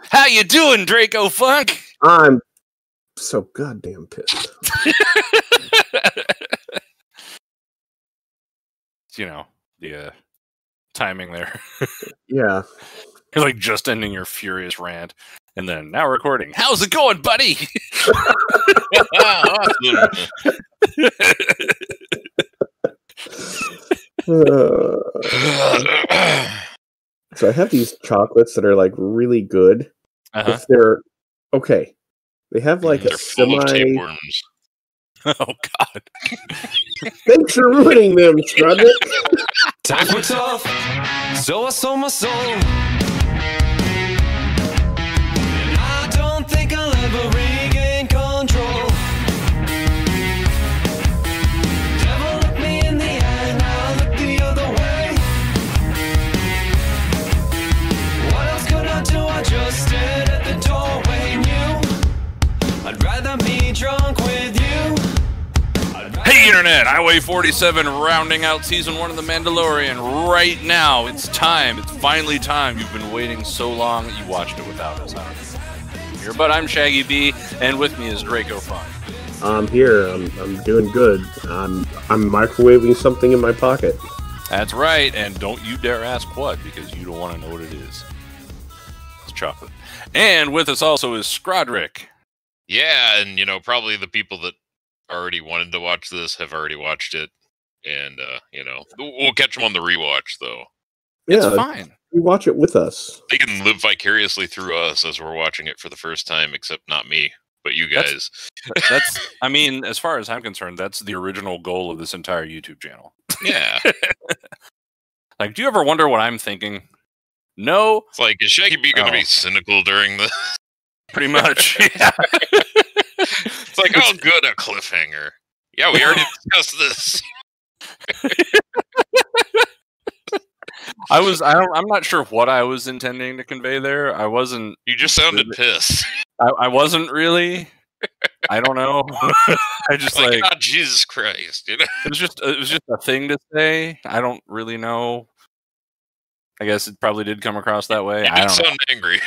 How you doing, Draco Funk? I'm so goddamn pissed. You know, the timing there. Yeah. You're like just ending your furious rant, and then now recording. How's it going, buddy? So I have these chocolates that are like really good. If they're okay, they have like a full of tapeworms. Oh God! Thanks for ruining them, Strudwick. Times were tough, so I sold my soul. And I don't think I'll ever regain control. Devil looked me in the eye, and I looked the other way. What else could I do? I just stood at the doorway, knew I'd rather be drunk with you. Hey Internet, Highway 47 rounding out Season 1 of The Mandalorian right now. It's time. It's finally time. You've been waiting so long that you watched it without us. Here, but I'm Shaggy B, and with me is Draco Funk. I'm here. I'm doing good. I'm microwaving something in my pocket. That's right, and don't you dare ask what, because you don't want to know what it is. It's chocolate. And with us also is Scrodrick. Yeah, and you know, probably the people that already wanted to watch this have already watched it, and you know, we'll catch them on the rewatch though. Yeah, it's fine. You watch it with us. They can live vicariously through us as we're watching it for the first time, except not me, but you guys. That's I mean, as far as I'm concerned, that's the original goal of this entire YouTube channel. Yeah. Like, do you ever wonder what I'm thinking? No. It's like, is Shaggy B going to be cynical during the? Pretty much. Yeah. It's like, oh, good, a cliffhanger. Yeah, we already discussed this. I'm not sure what I was intending to convey there. I wasn't. You just sounded pissed. I wasn't really. I don't know. I just like oh, Jesus Christ. You know? It was just a thing to say. I don't really know. I guess it probably did come across that way. You did sound angry.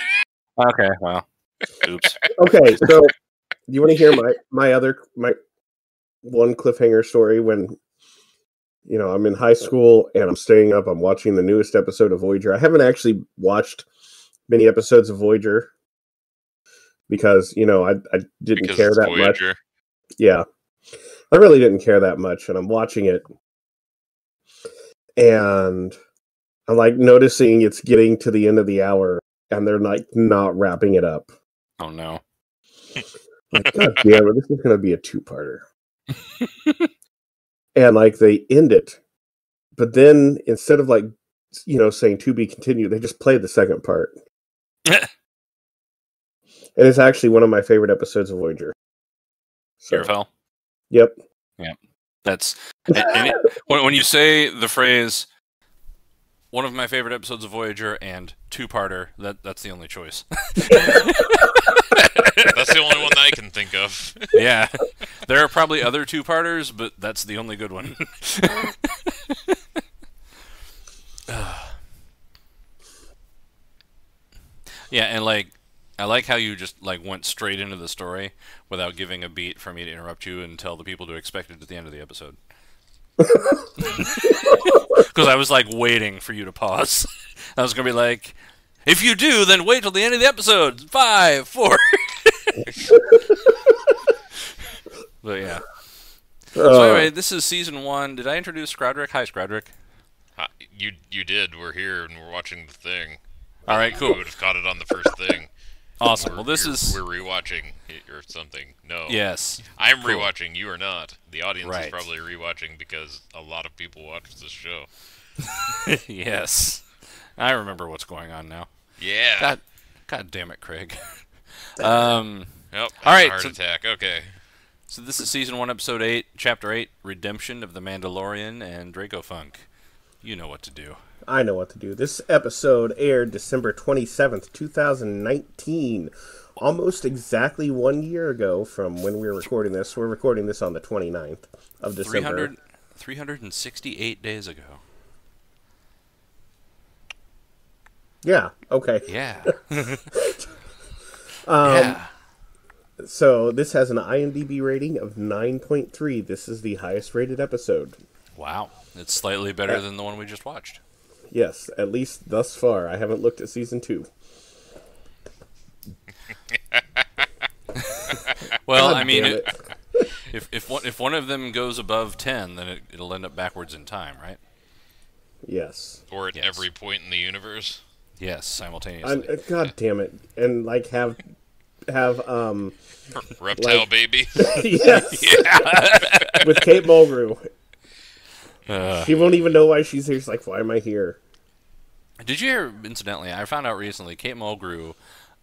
Okay, well. Oops. Okay, so you want to hear my one cliffhanger story? When I'm in high school and I'm staying up, I'm watching the newest episode of Voyager. I haven't actually watched many episodes of Voyager because I didn't care that Voyager. much. Yeah, I really didn't care that much, and I'm watching it, and I'm like noticing it's getting to the end of the hour, and they're like not wrapping it up. Oh no. Like, God damn it, this is going to be a two-parter. And like they end it. But then instead of saying to be continued, they just play the second part. And it's actually one of my favorite episodes of Voyager. So, Fell? Yep. Yeah. That's when you say the phrase one of my favorite episodes of Voyager and two-parter, that's the only choice. That's the only one that I can think of. Yeah. There are probably other two-parters, but that's the only good one. Yeah, and I like how you just went straight into the story without giving a beat for me to interrupt you and tell the people to expect it at the end of the episode. Because I was waiting for you to pause. I was gonna be like, if you do, then wait till the end of the episode. 5, 4. But yeah. So anyway, this is season 1. Did I introduce Scrodrick? Hi, Scrodrick. You did. We're here and we're watching the thing. All right, cool. We would have caught it on the first thing. Awesome. Well, we're rewatching it or something. No. Yes. I'm rewatching. You are not. The audience right. is probably rewatching because a lot of people watch this show. Yes. I remember what's going on now. Yeah. God damn it, Craig. Yep. All right. Heart attack. Okay. So this is season 1, episode 8, chapter 8, Redemption of the Mandalorian, and Draco Funk. You know what to do. I know what to do. This episode aired December 27th, 2019. Almost exactly 1 year ago from when we were recording this. We're recording this on the 29th of December. 368 days ago. Yeah, okay. Yeah. Yeah. So this has an IMDb rating of 9.3. This is the highest rated episode. Wow. It's slightly better than the one we just watched. Yes, at least thus far. I haven't looked at season 2. Well, God I mean, damn it. if one of them goes above 10, then it'll end up backwards in time, right? Yes. Or at Yes. every point in the universe. Yes, simultaneously. God damn it. And like have Reptile Like- baby. yes. With Kate Mulgrew. Uh, She won't even know why she's here. She's like, why am I here? Did you hear, incidentally, I found out recently, Kate Mulgrew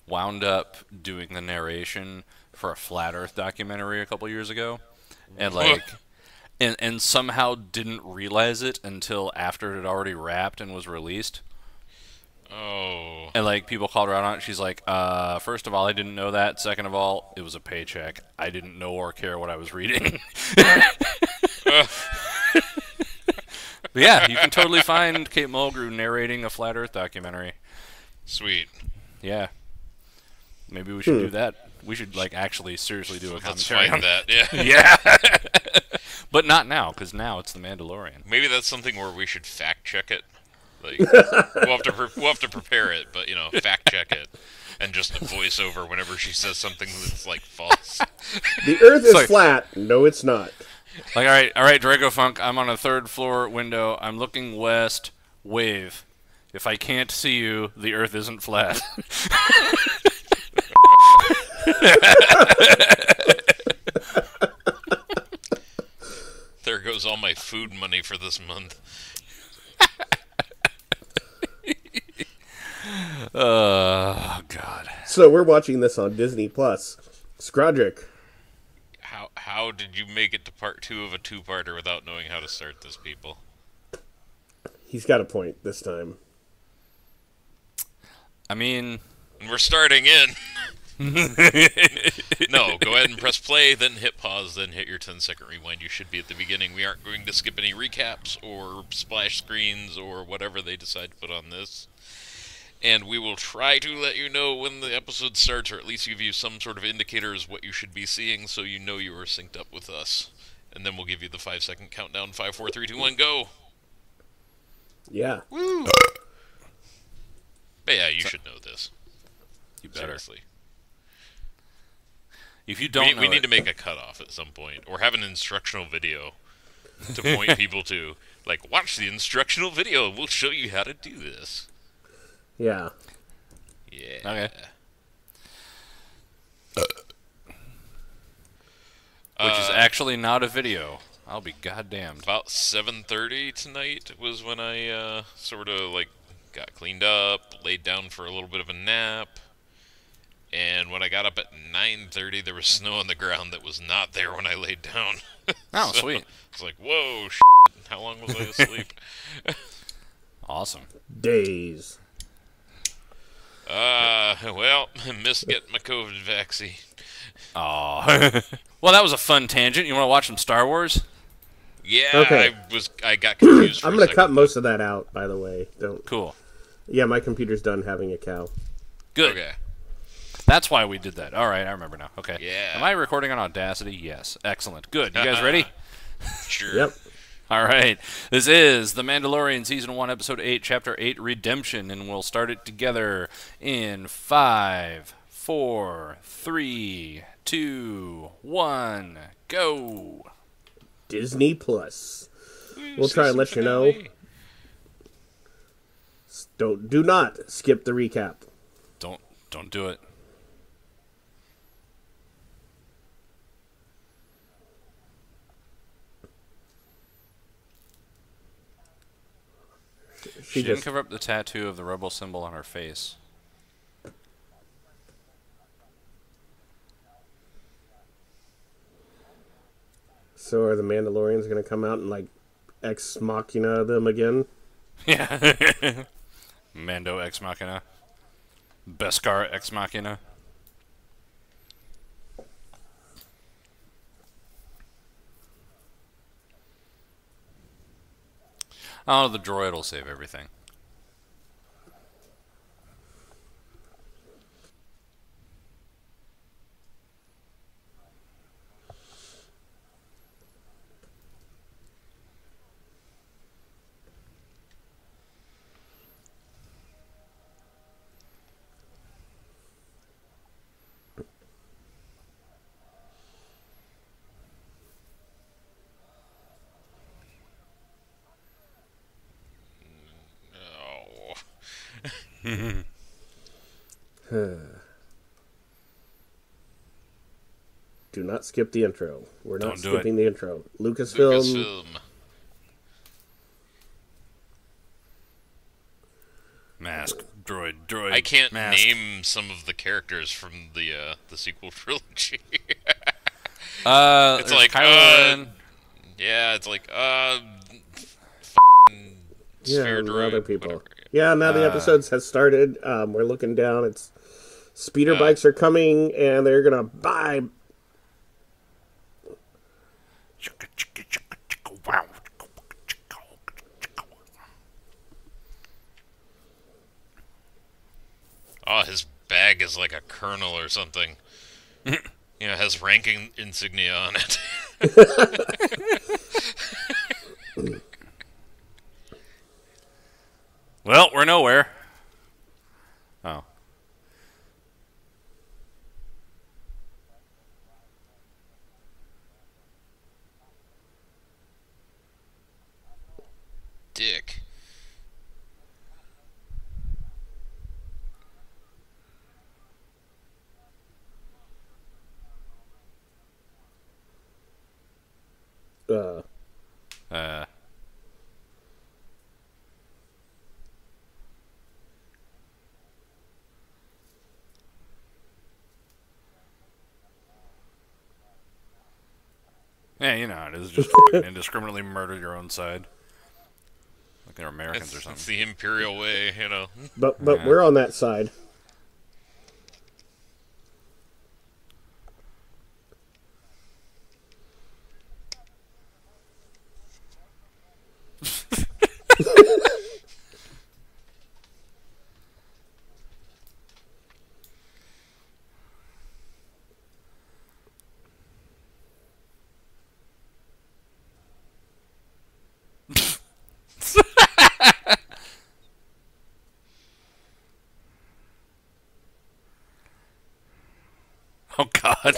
wound up doing the narration for a Flat Earth documentary a couple years ago. And like... And somehow didn't realize it until after it had already wrapped and was released. Oh. And like people called her out on it. She's like, first of all, I didn't know that. Second of all, it was a paycheck. I didn't know or care what I was reading. But yeah, you can totally find Kate Mulgrew narrating a Flat Earth documentary. Sweet. Yeah. Maybe we should do that. We should like actually seriously do a Let's commentary on find that. Yeah. Yeah. But not now, because now it's The Mandalorian. Maybe that's something where we should fact check it. Like we'll have to prepare it, but you know, fact check it, and just a voiceover whenever she says something that's like false. The Earth is like- flat. No, it's not. Like, all right, Draco Funk, I'm on a third floor window. I'm looking west. Wave. If I can't see you, the Earth isn't flat. There goes all my food money for this month. Oh, God. So we're watching this on Disney Plus. Scrodrick. How did you make it to part 2 of a two-parter without knowing how to start this, people? He's got a point this time. I mean... And we're starting in. No, go ahead and press play, then hit pause, then hit your 10-second rewind. You should be at the beginning. We aren't going to skip any recaps or splash screens or whatever they decide to put on this. And we will try to let you know when the episode starts, or at least give you some sort of indicator as what you should be seeing, so you know you are synced up with us. And then we'll give you the 5-second countdown. 5, 4, 3, 2, 1, go! Yeah. Woo! But yeah, you should know this. You better. Seriously. If you don't know We need it- to make a cutoff at some point, or have an instructional video to point people to. Like, watch the instructional video, and we'll show you how to do this. Yeah. Yeah. Okay. Which is actually not a video. I'll be goddamned. About 7:30 tonight was when I sort of like got cleaned up, laid down for a little bit of a nap, and when I got up at 9:30, there was snow on the ground that was not there when I laid down. Oh, So, sweet. It's like, whoa, how long was I asleep? Awesome. Days. Well, I missed getting my COVID vaccine. Aw. Well, that was a fun tangent. You want to watch some Star Wars? Yeah, Okay. I got confused for I'm a going to second. cut most of that out, by the way. Don't. Cool. Yeah, my computer's done having a cow. Good. Okay. That's why we did that. All right, I remember now. Okay. Yeah. Am I recording on Audacity? Yes. Excellent. Good. You guys ready? Sure. Yep. All right. This is The Mandalorian Season 1, Episode 8, Chapter 8, Redemption, and we'll start it together in 5, 4, 3, 2, 1, go. Disney Plus. We'll try and let you know. Do not skip the recap. Don't do it. She didn't just cover up the tattoo of the rebel symbol on her face. So are the Mandalorians going to come out and like ex machina them again? Yeah. Mando Ex Machina. Beskar Ex Machina. Oh, the droid will save everything. Do not skip the intro. We're not Don't do skipping the intro. Lucasfilm. Mask, droid. I can't mask. name some of the characters from the sequel trilogy. It's like Kylo Ren. yeah, it's like Yeah, sphere and droid, other people. whatever. Yeah, now the episodes has started. We're looking down. It's speeder bikes are coming, and they're gonna buy. Oh, his bag is like a colonel or something. Has ranking insignia on it. Well, we're nowhere. Oh. Dick. Yeah, you know how it is. Just fucking indiscriminately murder your own side. Like they're Americans or It's something. the imperial way, But we're on that side. Oh, God.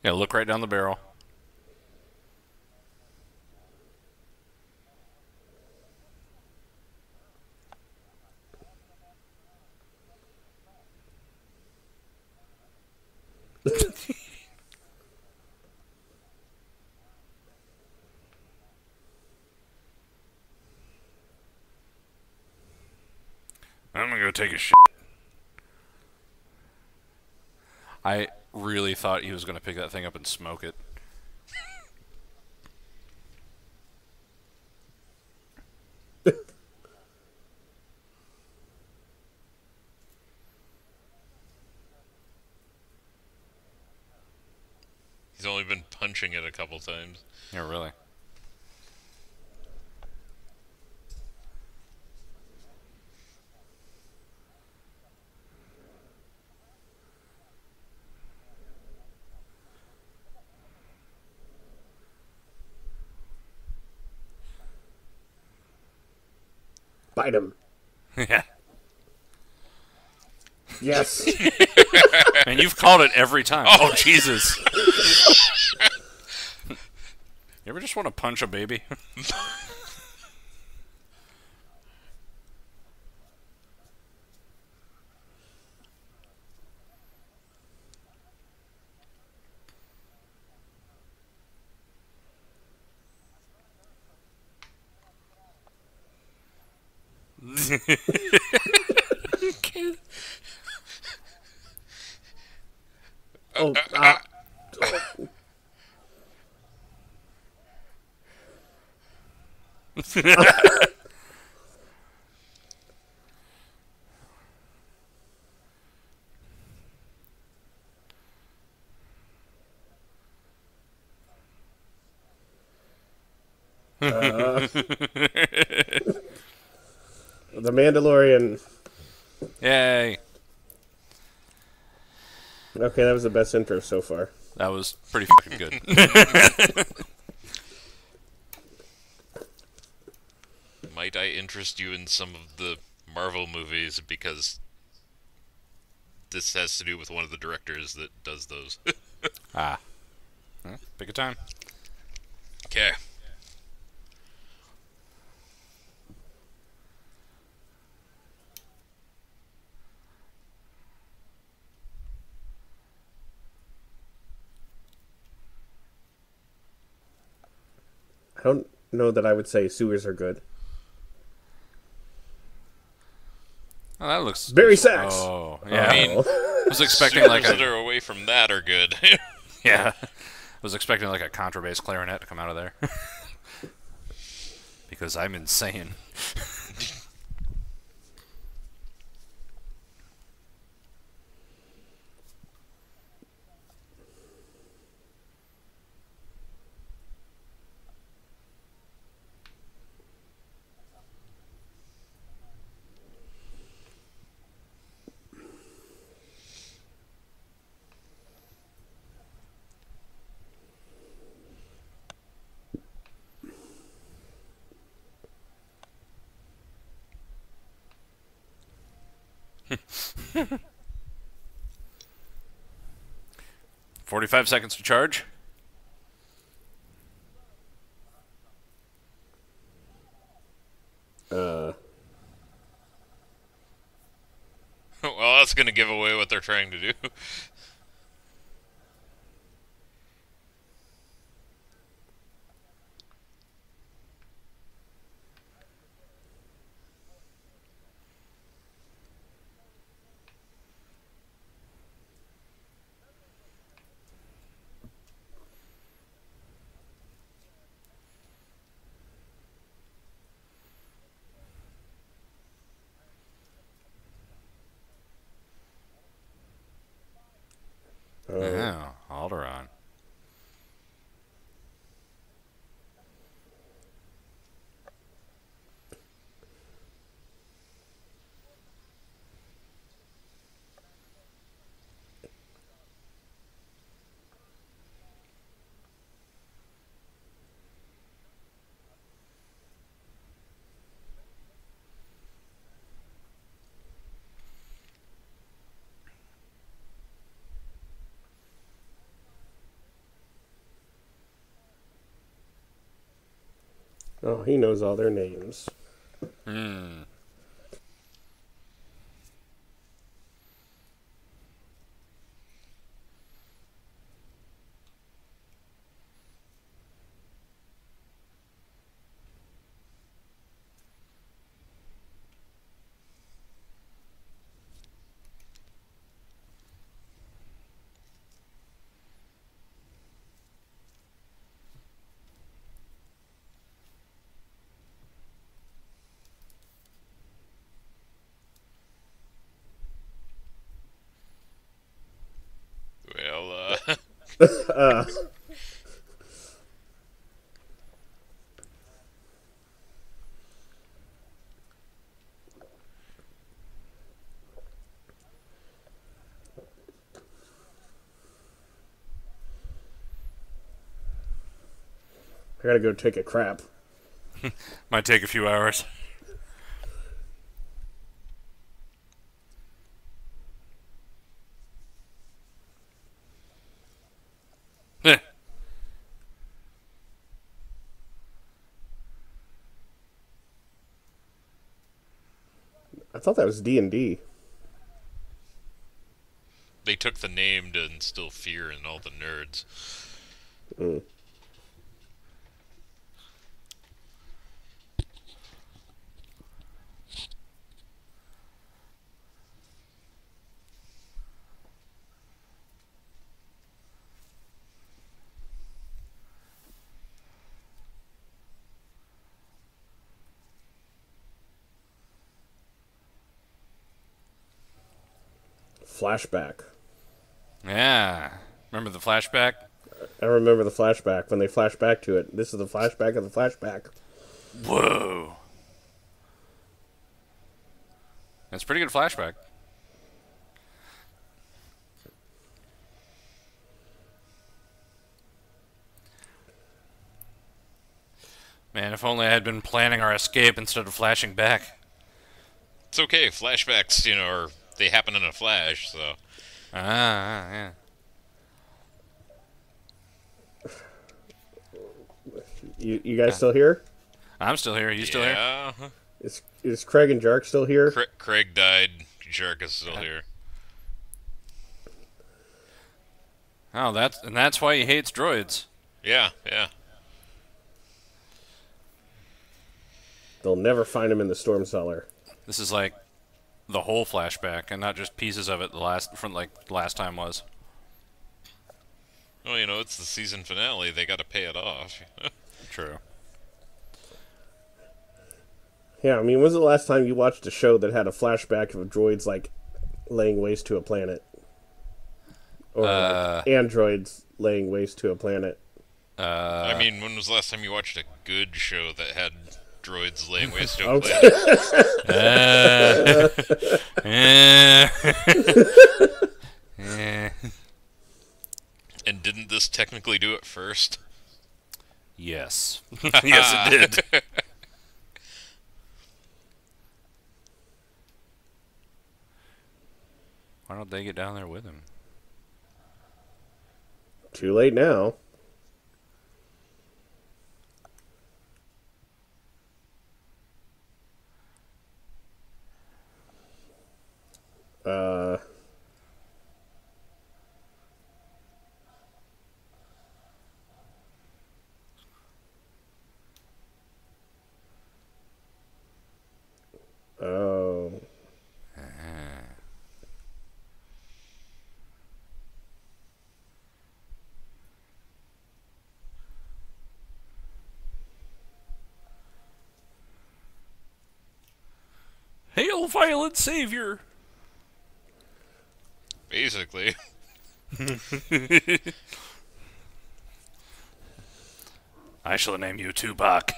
Yeah, look right down the barrel. I'm gonna go take a shit. I really thought he was gonna pick that thing up and smoke it. He's only been punching it a couple times. Yeah, really. Bite him. Yeah. Yes. And you've called it every time. Oh, Jesus. You ever just want to punch a baby? Oh, The Mandalorian. Yay. Okay, that was the best intro so far. That was pretty fucking good. Might I interest you in some of the Marvel movies, because this has to do with one of the directors that does those. Ah. Well, pick a time. Okay. I don't know that I would say sewers are good. Oh, that looks Berry sacks. Oh, yeah. I mean, I was expecting sewers like that a are away from that are good. yeah. I was expecting like a contrabass clarinet to come out of there. Because I'm insane. "45 seconds to charge." Well, that's going to give away what they're trying to do. Oh, Alderaan. Oh, he knows all their names. Hmm. Well, I gotta go take a crap. Might take a few hours. Eh. I thought that was D&D. they took the name to instill fear in all the nerds. Mm. Flashback. Yeah. Remember the flashback? I remember the flashback when they flash back to it. This is the flashback of the flashback. Whoa. That's a pretty good flashback. Man, if only I had been planning our escape instead of flashing back. It's okay. Flashbacks, they happen in a flash, so. Yeah. You guys still here? I'm still here. Are you still here? Yeah. Is Craig and Jark still here? Craig died. Jerk is still here. Oh, that's why he hates droids. Yeah. They'll never find him in the storm cellar. This is like the whole flashback, and not just pieces of it. From last time was. Well, you know, it's the season finale. They got to pay it off. True. Yeah, I mean, when was the last time you watched a show that had a flashback of droids, like, laying waste to a planet? Or androids laying waste to a planet? I mean, when was the last time you watched a good show that had droids laying waste to a Okay. planet? And didn't this technically do it first? Yes. Yes, it did. Why don't they get down there with him? Too late now. Oh. Hail, violent savior! Basically. I shall name you Tupac.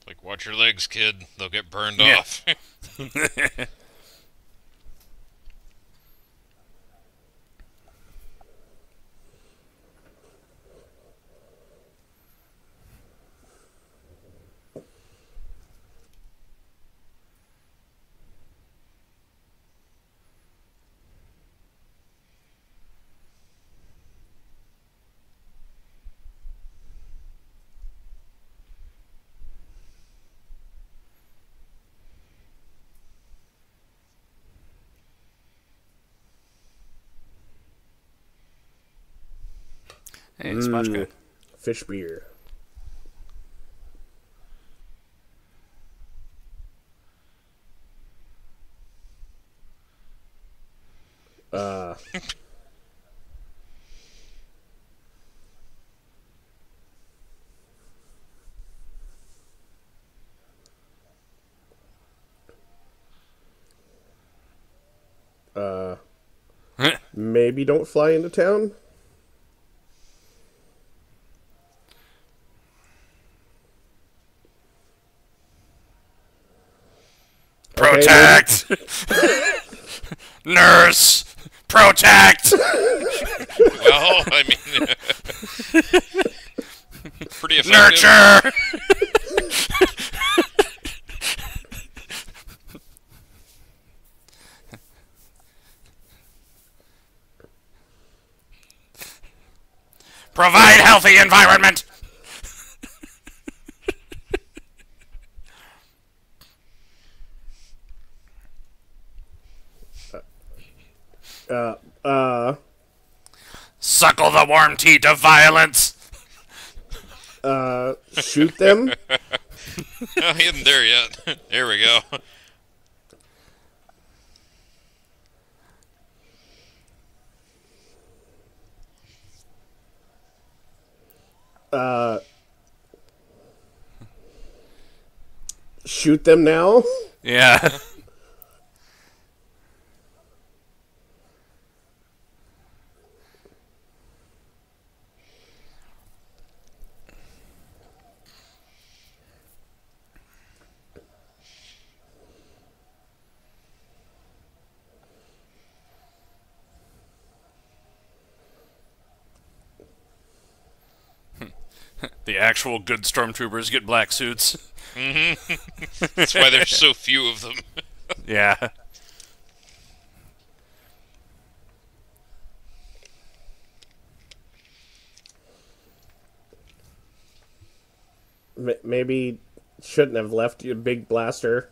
Like, watch your legs, kid. They'll get burned Yeah. off. Hey, Spotchka. Fish beer. Maybe don't fly into town? Protect! Nurse! Protect! Well, I mean... pretty effective. Nurture! Provide healthy environment! Suckle the warm teat of violence! Shoot them? Oh, he isn't there yet. There we go. Shoot them now? Yeah. The actual good stormtroopers get black suits. That's why there's so few of them. Yeah. Maybe shouldn't have left you a big blaster.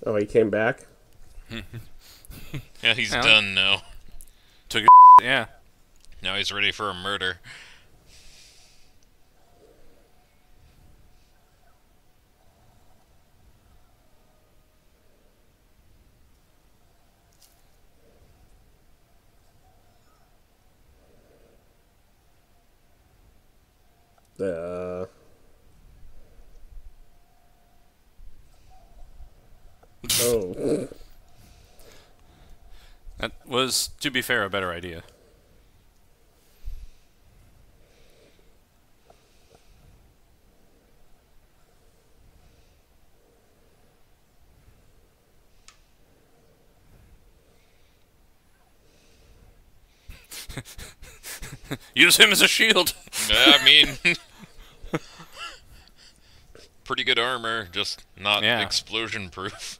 Oh, he came back? Yeah, he's Yeah. done now. Took a yeah. Now he's ready for a murder. Oh. That was, to be fair, a better idea. Use him as a shield. I mean, pretty good armor, just not Yeah. explosion proof.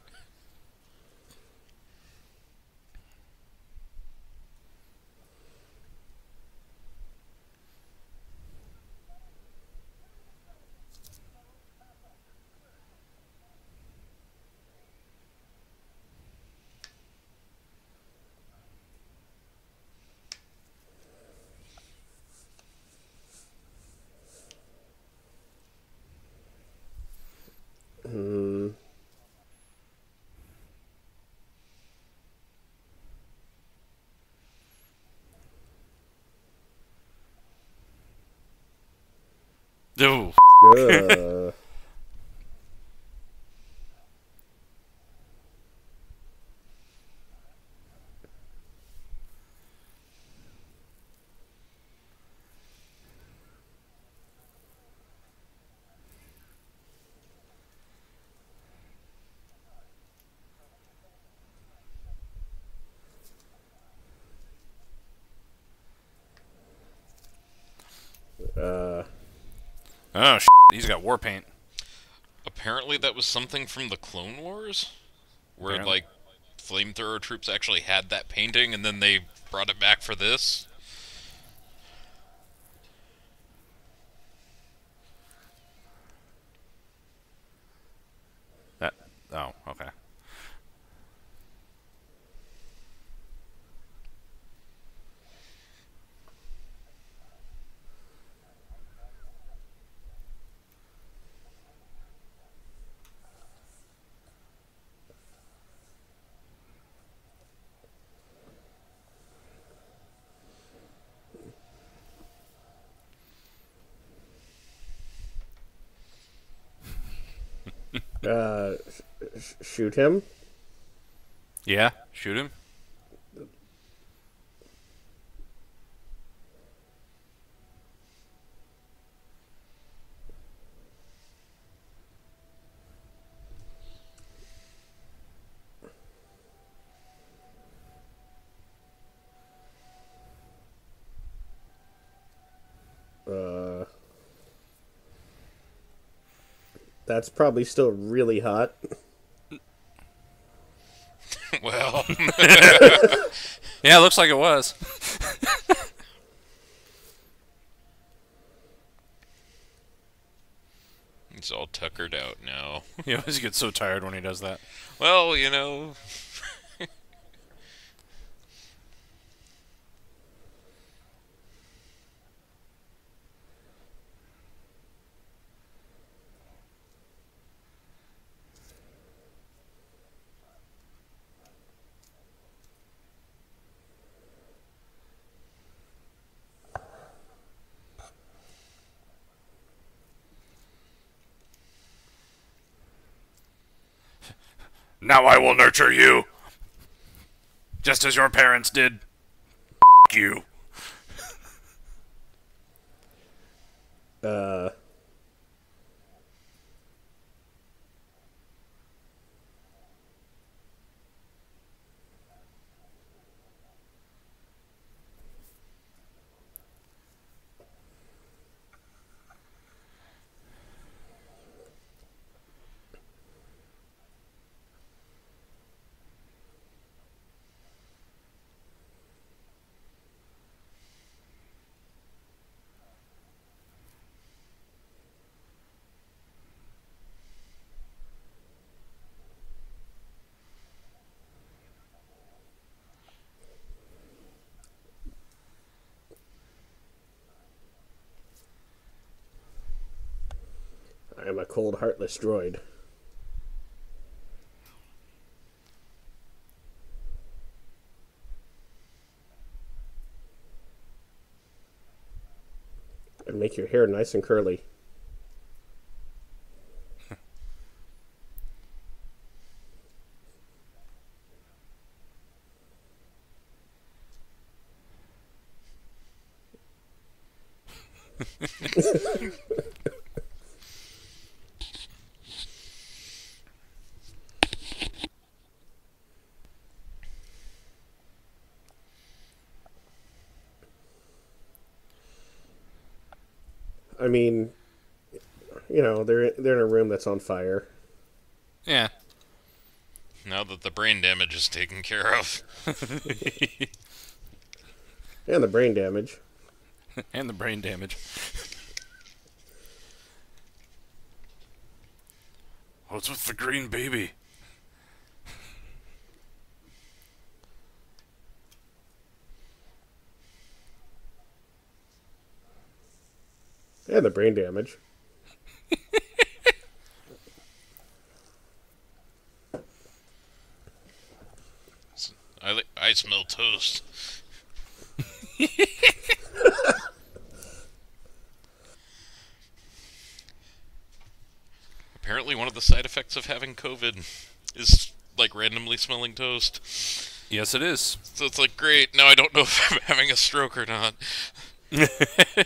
Ooh. Uh. Oh, he's got war paint. Apparently that was something from the Clone Wars, where, Apparently. like, flamethrower troops actually had that painting, and then they brought it back for this. That. Oh, okay. Shoot him? Yeah, shoot him. That's probably still really hot. Well, Yeah, it looks like it was. he's all tuckered out now. He always gets so tired when he does that. Well, you know, Now I will nurture you. Just as your parents did. You. I am a cold, heartless droid. And make your hair nice and curly. I mean, they're in a room that's on fire. Yeah. Now that the brain damage is taken care of. And the brain damage. And the brain damage. What's with the green baby? And the brain damage. I smell toast. Apparently one of the side effects of having COVID is, like, randomly smelling toast. Yes, it is. So it's like, great, now I don't know if I'm having a stroke or not.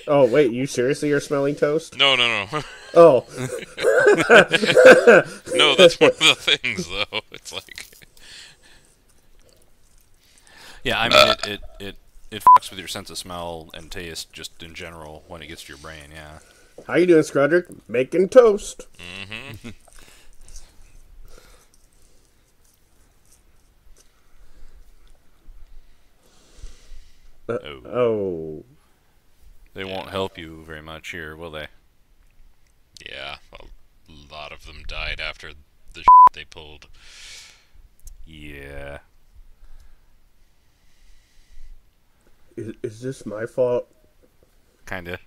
Oh, wait, you seriously are smelling toast? No. Oh. No, that's one of the things, though. It's like... Yeah, I mean, it fucks with your sense of smell and taste just in general when it gets to your brain, yeah. How you doing, Scrudrick? Making toast. Mm-hmm. Oh. They won't help you very much here, will they? Yeah, a lot of them died after the they pulled. Yeah. Is this my fault? Kinda.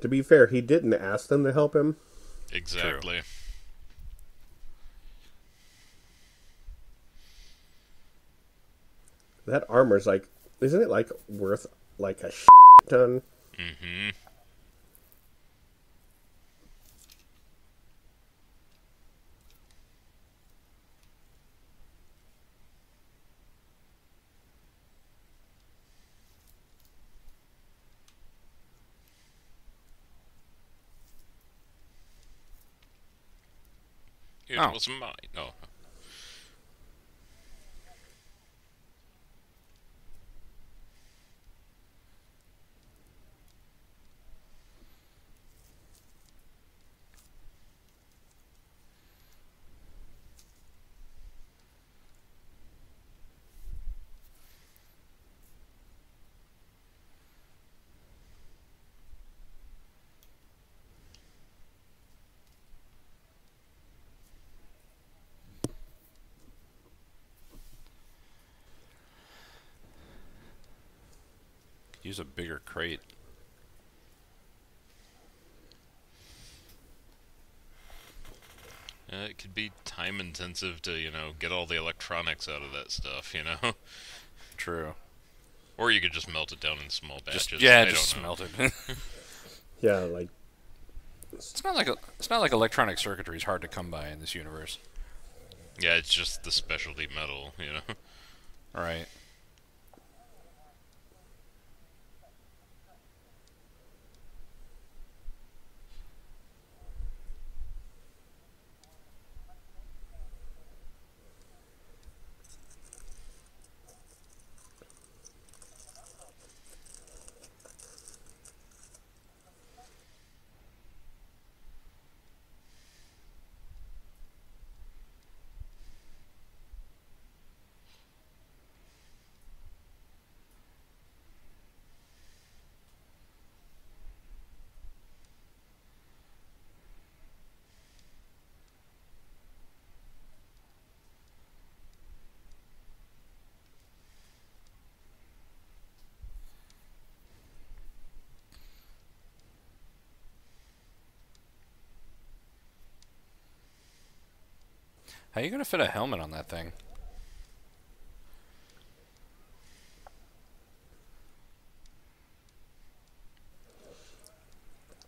To be fair, he didn't ask them to help him. Exactly. True. That armor's like, isn't it like worth like a ton? Mm-hmm. It was mine. Oh. Use a bigger crate. It could be time intensive to, get all the electronics out of that stuff, True. Or you could just melt it down in small batches. Just smelt it. Yeah, like It's not like electronic circuitry is hard to come by in this universe. Yeah, it's just the specialty metal, you know. Right. How are you gonna fit a helmet on that thing?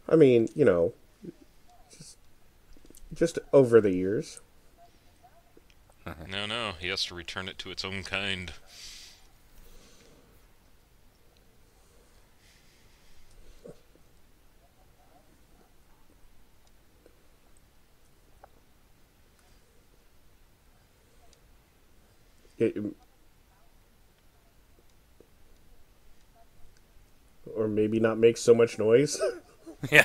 I mean, you know, just over the years. No, he has to return it to its own kind. Or maybe not make so much noise. Yeah.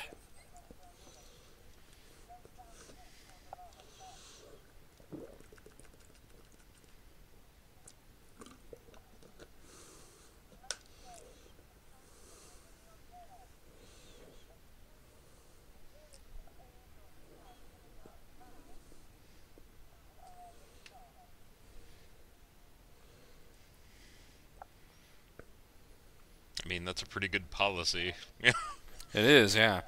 I mean, that's a pretty good policy. It is, yeah.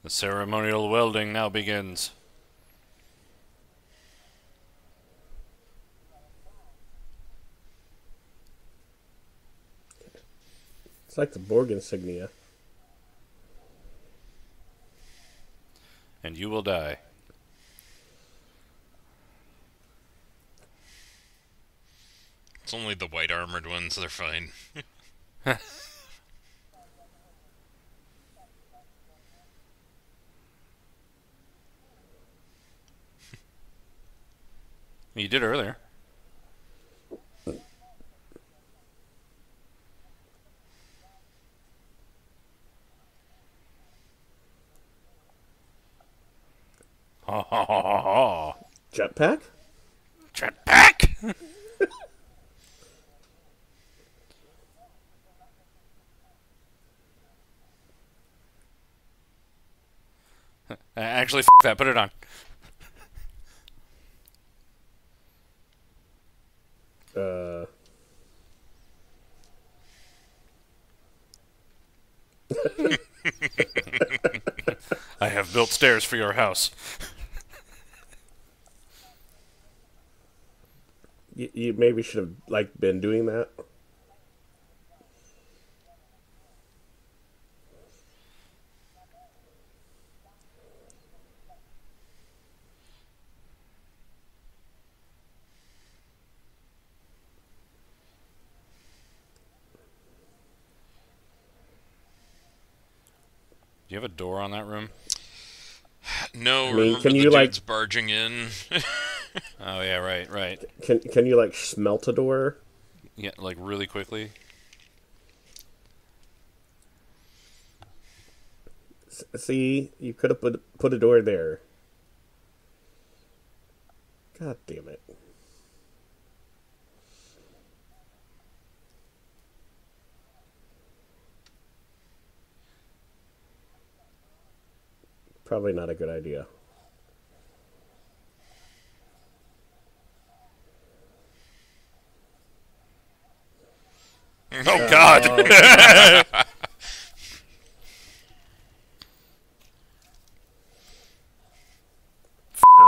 The ceremonial welding now begins. It's like the Borg insignia. And you will die. It's only the white armored ones, they're fine. You did earlier. Ha ha ha ha ha. Jetpack? Jetpack! Actually, that. Put it on. I have built stairs for your house. You maybe should have like been doing that. Do you have a door on that room? No, I mean, remember can the you, dudes like- barging in? Oh yeah, right. Can you like smelt a door? Yeah, like really quickly. See, you could have put a door there. God damn it. Probably not a good idea. Oh God!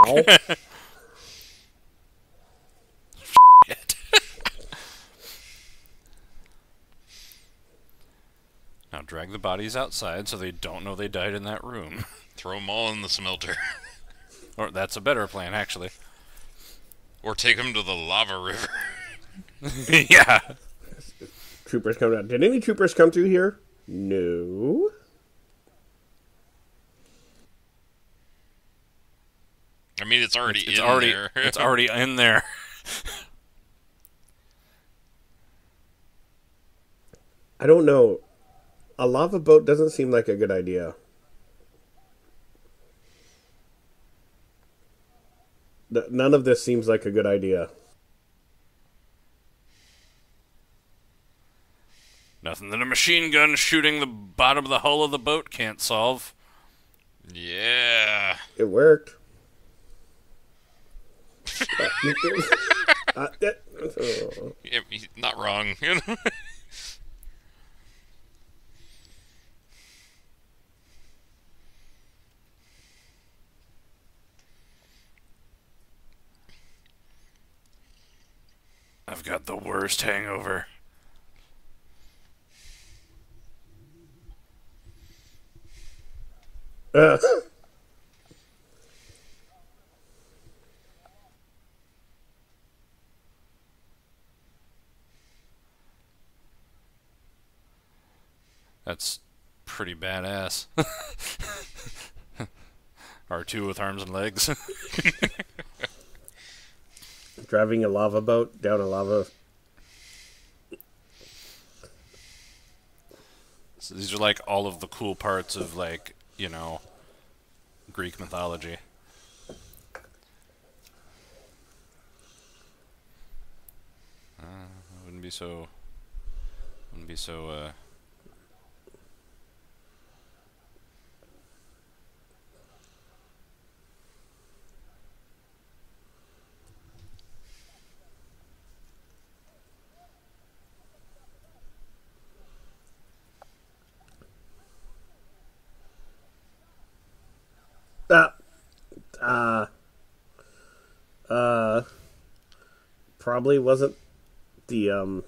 Ow. Shit. Now drag the bodies outside so they don't know they died in that room. Throw them all in the smelter. Or that's a better plan, actually. Or take them to the lava river. Yeah. Troopers come down. Did any troopers come through here? No. I mean, it's already It's in already there. it's already in there. I don't know. A lava boat doesn't seem like a good idea. None of this seems like a good idea. Nothing that a machine gun shooting the bottom of the hull of the boat can't solve. Yeah. It worked. Yeah, he's not wrong. I've got the worst hangover. That's pretty badass. R2 with arms and legs. Driving a lava boat down a lava. So these are like all of the cool parts of, like, you know, Greek mythology. Wouldn't be so. Probably wasn't the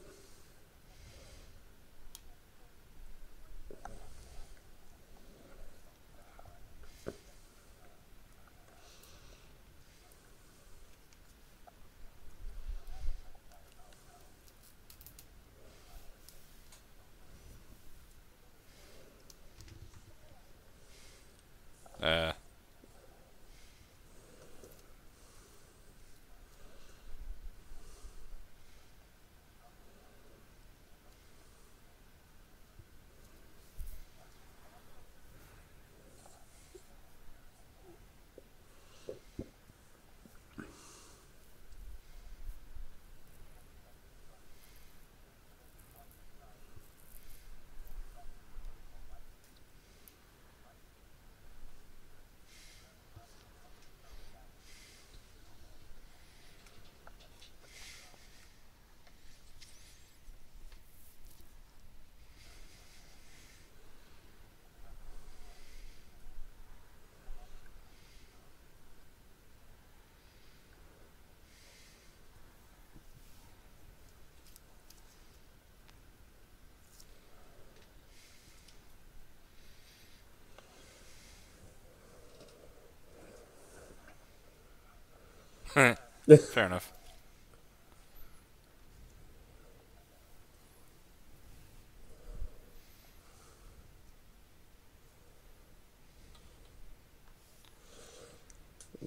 Fair enough.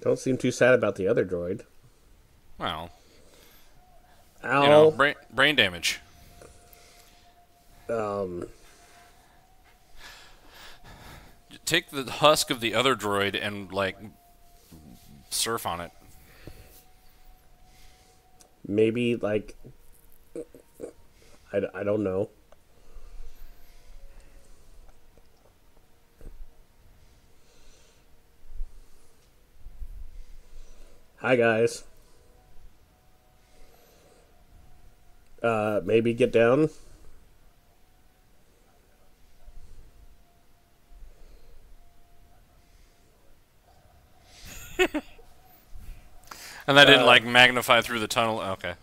don't seem too sad about the other droid. Well, Ow. you know, brain damage. Take the husk of the other droid and, like, surf on it. Maybe, like, I don't know. Hi, guys. Maybe get down. And that didn't, like, magnify through the tunnel? Okay.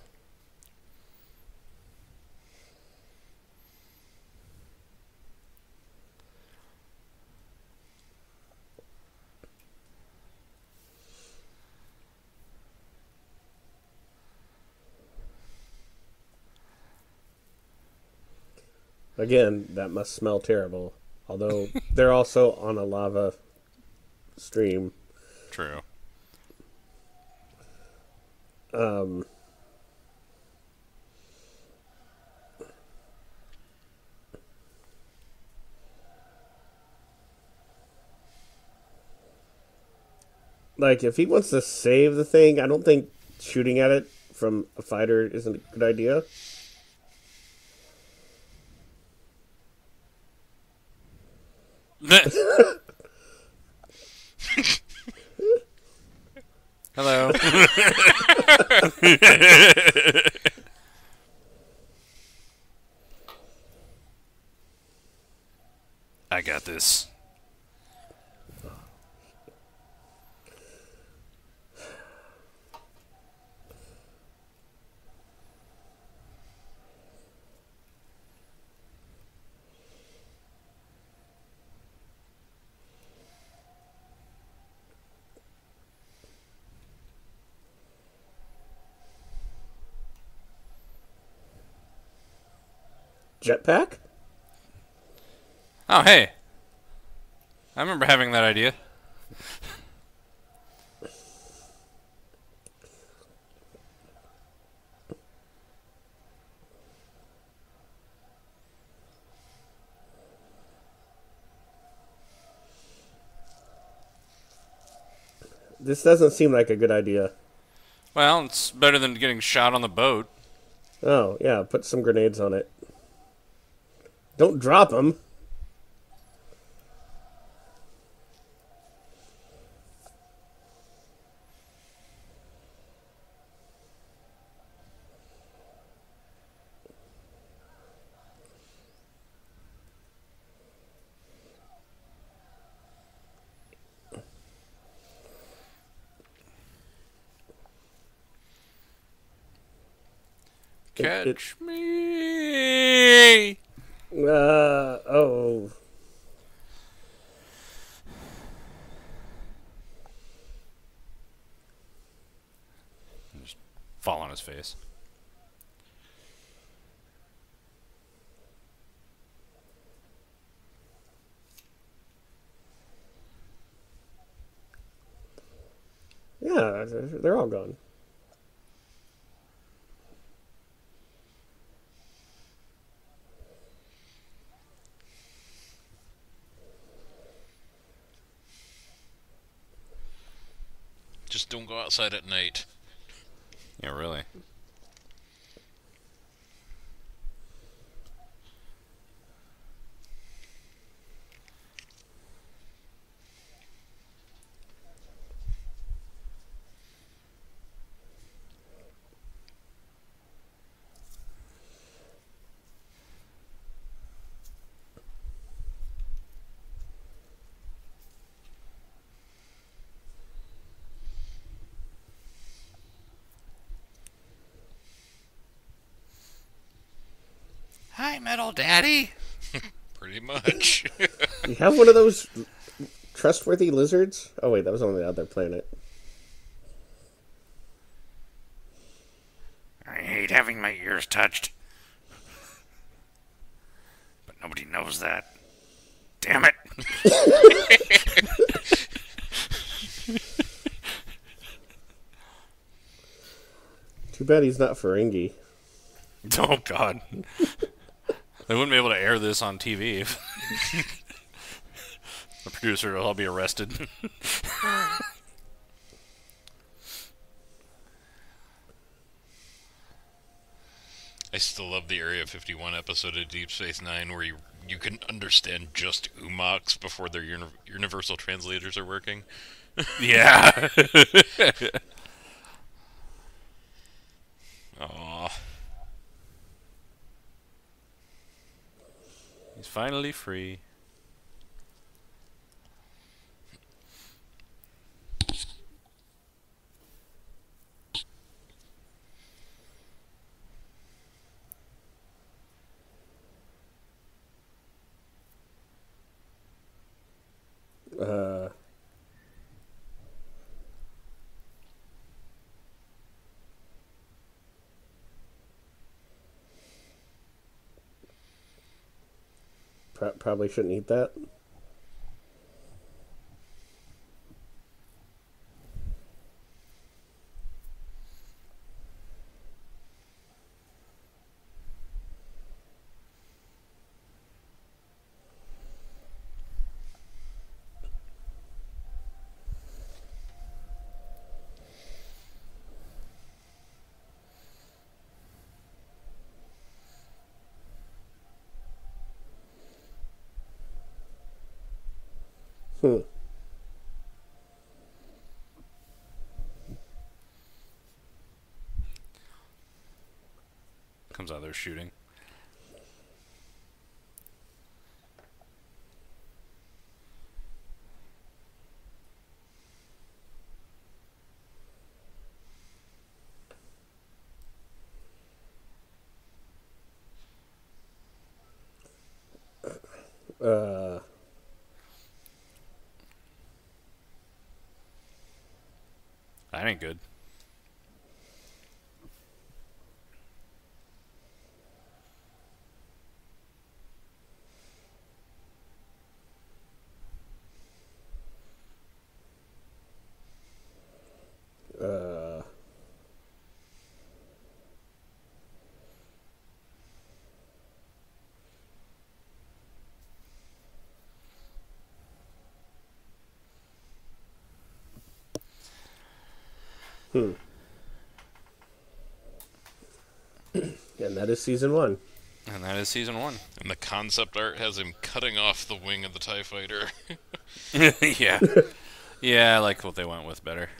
Again, that must smell terrible. Although they're also on a lava stream. True. Like, if he wants to save the thing, I don't think shooting at it from a fighter isn't a good idea. Hello. I got this. Jetpack? Oh, hey. I remember having that idea. This doesn't seem like a good idea. Well, it's better than getting shot on the boat. Oh, yeah, put some grenades on it. Don't drop them. Catch me! Oh. Just fall on his face. Yeah, they're all gone. Just don't go outside at night. Yeah, really. Hi, Metal Daddy. Pretty much. You have one of those trustworthy lizards? Oh, wait, that was on the other planet. I hate having my ears touched. But nobody knows that. Damn it. Too bad he's not Ferengi. Oh, God. They wouldn't be able to air this on TV. The producer will all be arrested. I still love the Area 51 episode of Deep Space Nine where you can understand just Umox before their universal translators are working. Yeah. Aww. He's finally free. Probably shouldn't eat that. Hmm. Comes out there shooting. That ain't good. Hmm. And that is season 1. And that is season 1. And the concept art has him cutting off the wing of the TIE fighter. Yeah. Yeah, I like what they went with better.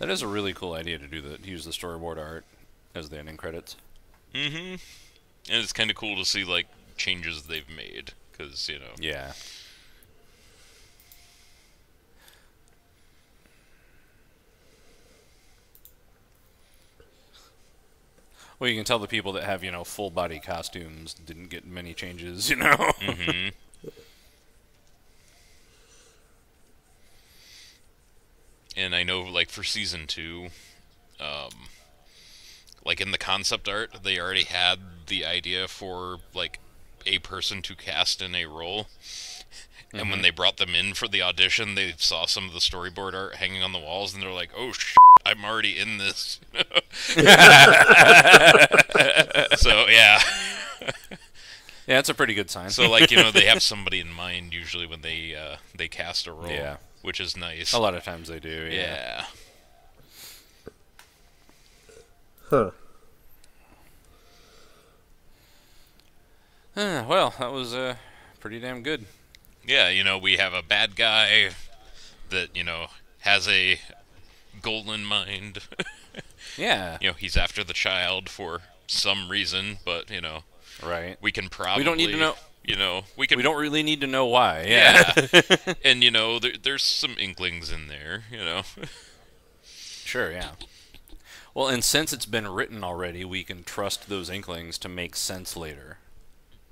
That is a really cool idea to do that. Use the storyboard art as the ending credits. Mm-hmm. And it's kind of cool to see, like, changes they've made. Because, you know... Yeah. Well, you can tell the people that have, full body costumes didn't get many changes, Mm-hmm. And I know, like, for season 2, like, in the concept art, they already had the idea for, like, a person to cast in a role. And when they brought them in for the audition, they saw some of the storyboard art hanging on the walls, and they're like, oh, I'm already in this. So, yeah. Yeah, it's a pretty good sign. So, like, they have somebody in mind usually when they cast a role, Yeah. which is nice. A lot of times they do, Yeah. Huh. Well, that was pretty damn good. Yeah, we have a bad guy that, has a goal in mind. Yeah. He's after the child for some reason, but, Right. we can probably... We don't need to know. We don't really need to know why. Yeah. And, there's some inklings in there, Sure, yeah. Well, and since it's been written already, we can trust those inklings to make sense later.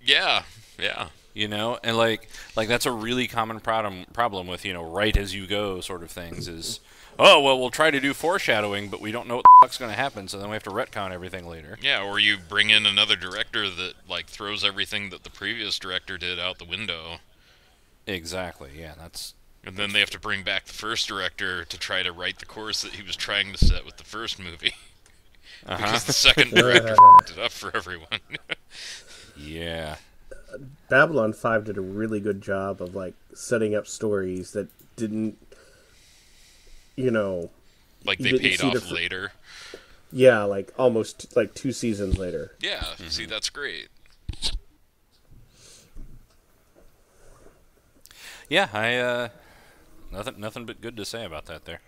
Yeah, yeah. And like that's a really common problem with, write as you go sort of things is, oh, well, we'll try to do foreshadowing, but we don't know what the fuck's going to happen, so then we have to retcon everything later. Yeah, or you bring in another director that, like, throws everything that the previous director did out the window. Exactly, yeah, that's... And then they have to bring back the first director to try to write the course that he was trying to set with the first movie. Because the second director fucked it up for everyone. Yeah. Babylon 5 did a really good job of, like, setting up stories that didn't, like, you they didn't paid see off later. Yeah, like, almost, like, 2 seasons later. Yeah, see, that's great. Yeah, I, nothing but good to say about that there.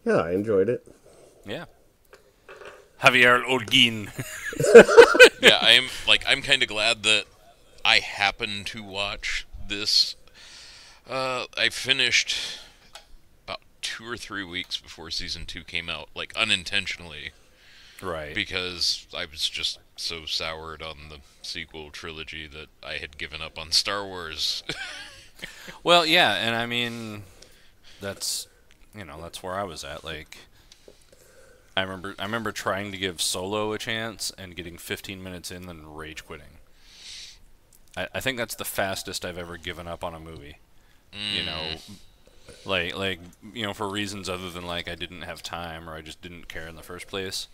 Yeah, I enjoyed it. Yeah. Javier Holguin. Yeah, I'm kind of glad that I happened to watch this. I finished about 2 or 3 weeks before season 2 came out, like, unintentionally. Right. Because I was just so soured on the sequel trilogy that I had given up on Star Wars. Well, yeah, and I mean, that's that's where I was at. Like, I remember trying to give Solo a chance and getting 15 minutes in and rage quitting. I think that's the fastest I've ever given up on a movie. Like for reasons other than like I didn't have time or I just didn't care in the first place.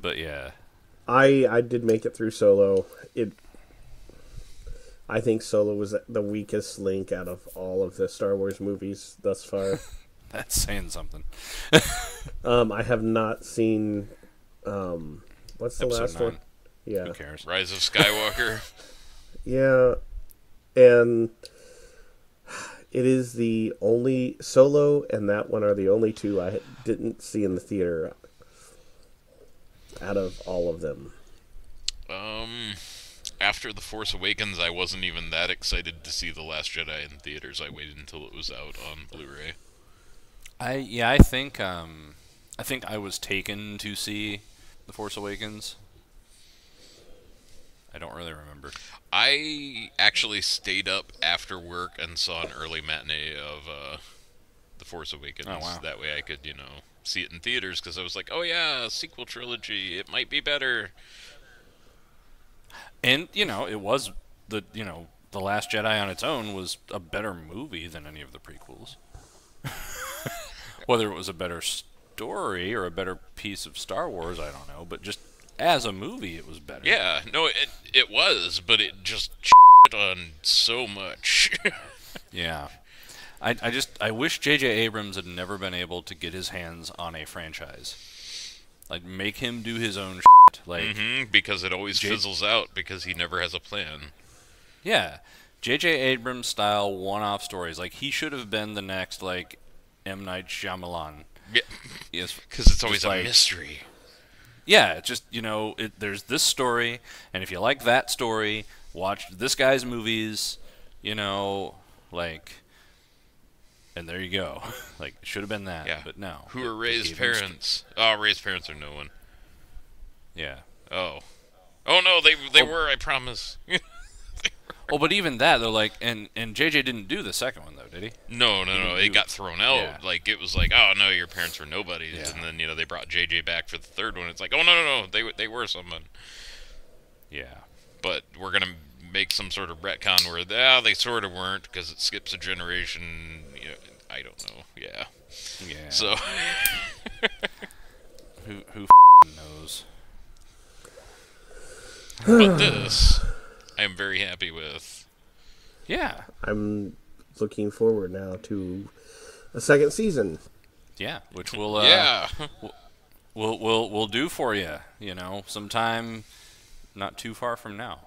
But yeah. I did make it through Solo. I think Solo was the weakest link out of all of the Star Wars movies thus far. That's saying something. I have not seen what's the Episode last 9. one? Yeah. Who cares? Rise of Skywalker. Yeah. And it is the only Solo and that one are the only two I didn't see in the theater out of all of them. After The Force Awakens, I wasn't even that excited to see The Last Jedi in theaters. I waited until it was out on Blu-ray. I think I was taken to see The Force Awakens. I don't really remember. I actually stayed up after work and saw an early matinee of The Force Awakens. Oh, wow. That way I could, see it in theaters, because I was like, oh yeah, sequel trilogy, it might be better. And, it was The Last Jedi on its own was a better movie than any of the prequels. Whether it was a better story or a better piece of Star Wars, I don't know, but just as a movie, it was better. Yeah, no, it was, but it just on so much. Yeah. I wish J.J. Abrams had never been able to get his hands on a franchise. Like, make him do his own shit. Like, because it always fizzles out because he never has a plan. Yeah. J.J. Abrams style one-off stories. Like, he should have been the next, like, M. Night Shyamalan. Yeah, Yes, because it's always like, a mystery. Yeah, it's just, there's this story, and if you like that story, watch this guy's movies, like, and there you go. Like, it should have been that, Yeah. but no. Who are Ray's gave him parents? Oh, Ray's parents are no one. Yeah. Oh no, they were, I promise. Oh, but even that, they're like, and JJ didn't do the second one, though, did he? No, it got thrown out. Yeah. Like, it was like, oh no, your parents were nobodies. Yeah. And then, they brought JJ back for the third one. It's like, oh no, they were someone. Yeah. But we're going to make some sort of retcon where, they sort of weren't, because it skips a generation. I don't know. Yeah. Yeah. So. Who knows? But this, I am very happy with. Yeah. I'm looking forward now to a second season. Yeah, which we'll Yeah. we'll do for you, sometime not too far from now.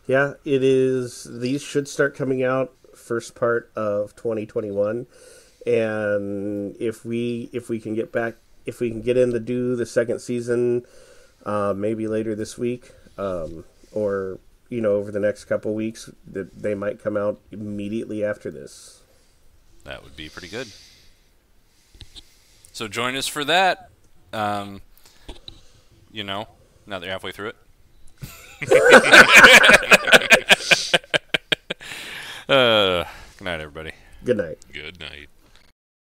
Yeah, it is. These should start coming out first part of 2021, and if we can get in to do the second season, maybe later this week, or over the next couple weeks, that they might come out immediately after this. That would be pretty good. So join us for that. Now that you're halfway through it. Good night, everybody. Good night. Good night.